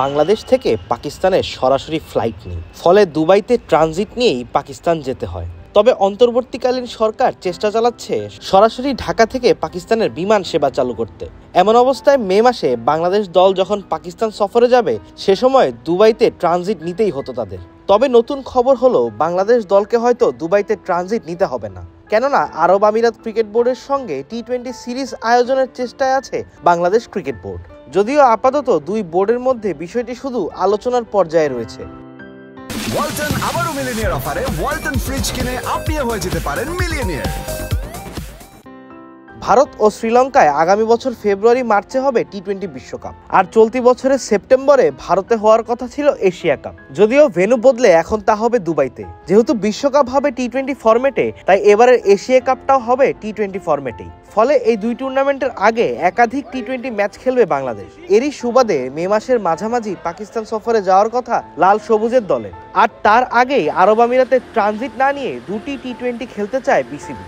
বাংলাদেশ থেকে পাকিস্তানের সরাসরি ফ্লাইট নেই, ফলে দুবাইতে ট্রানজিট নিয়েই পাকিস্তান যেতে হয়। তবে অন্তর্বর্তীকালীন সরকার চেষ্টা চালাচ্ছে সরাসরি ঢাকা থেকে পাকিস্তানের বিমান সেবা চালু করতে। এমন অবস্থায় মে মাসে বাংলাদেশ দল যখন পাকিস্তান সফরে যাবে, সে সময় দুবাইতে ট্রানজিট নিতেই হতো তাদের। তবে নতুন খবর হলো বাংলাদেশ দলকে হয়তো দুবাইতে ট্রানজিট নিতে হবে না, কেননা আরব আমিরাত ক্রিকেট বোর্ডের সঙ্গে টি-20 সিরিজ আয়োজনের চেষ্টায় আছে বাংলাদেশ ক্রিকেট বোর্ড। যদিও আপাতত দুই বোর্ডের মধ্যে বিষয়টি শুধু আলোচনার পর্যায়ে রয়েছে। ওয়ালটন আবারও মিলিয়নিয়ার অফারে ওয়ালটন ফ্রিজ কিনে আপনিও হয়ে যেতে পারেন মিলিয়নিয়ার। ভারত ও শ্রীলঙ্কায় আগামী বছর ফেব্রুয়ারি মার্চে হবে টি-20 বিশ্বকাপ, আর চলতি বছরের সেপ্টেম্বরে ভারতে হওয়ার কথা ছিল এশিয়া কাপ। যদিও ভেন্যু বদলে এখন তা হবে দুবাইতে। যেহেতু বিশ্বকাপ হবে টি-20 ফরম্যাটে, তাই এবারের এশিয়া কাপটাও হবে টি-20 ফরম্যাটেই। ফলে এই দুই টুর্নামেন্টের আগে একাধিক টি-20 ম্যাচ খেলবে বাংলাদেশ। এরই সুবাদে মে মাসের মাঝামাঝি পাকিস্তান সফরে যাওয়ার কথা লাল সবুজের দলের, আর তার আগেই আরব আমিরাতে ট্রানজিট না নিয়ে দুটি টি-20 খেলতে চায় বিসিবি।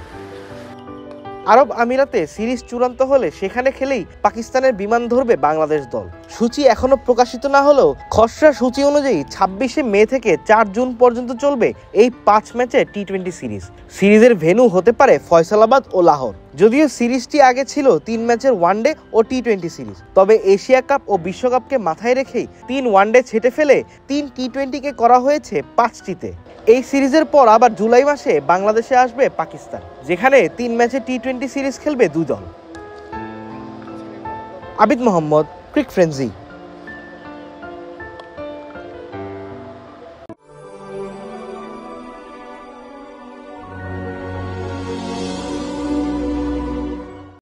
আরব আমিরাতে সিরিজ চূড়ান্ত হলে সেখানে খেলেই পাকিস্তানের বিমান ধরবে বাংলাদেশ দল। সূচি এখনো প্রকাশিত না হলেও খসড়া সূচি অনুযায়ী 26শে মে থেকে 4 জুন পর্যন্ত চলবে এই 5 ম্যাচের টি-20 সিরিজ। সিরিজের ভেন্যু হতে পারে ফয়সালাবাদ ও লাহোর। যদিও সিরিজটি আগে ছিল 3 ম্যাচের ওয়ানডে ও টি-20 সিরিজ, তবে এশিয়া কাপ ও বিশ্বকাপকে মাথায় রেখেই 3 ওয়ানডে ছেটে ফেলে 3 টি-20কে করা হয়েছে 5টিতে। এই সিরিজের পর আবার জুলাই মাসে বাংলাদেশে আসবে পাকিস্তান, যেখানে 3 ম্যাচের টি-20 সিরিজ খেলবে দুই দল। আবিদ মোহাম্মদ, ক্রিক ফ্রেন্সি।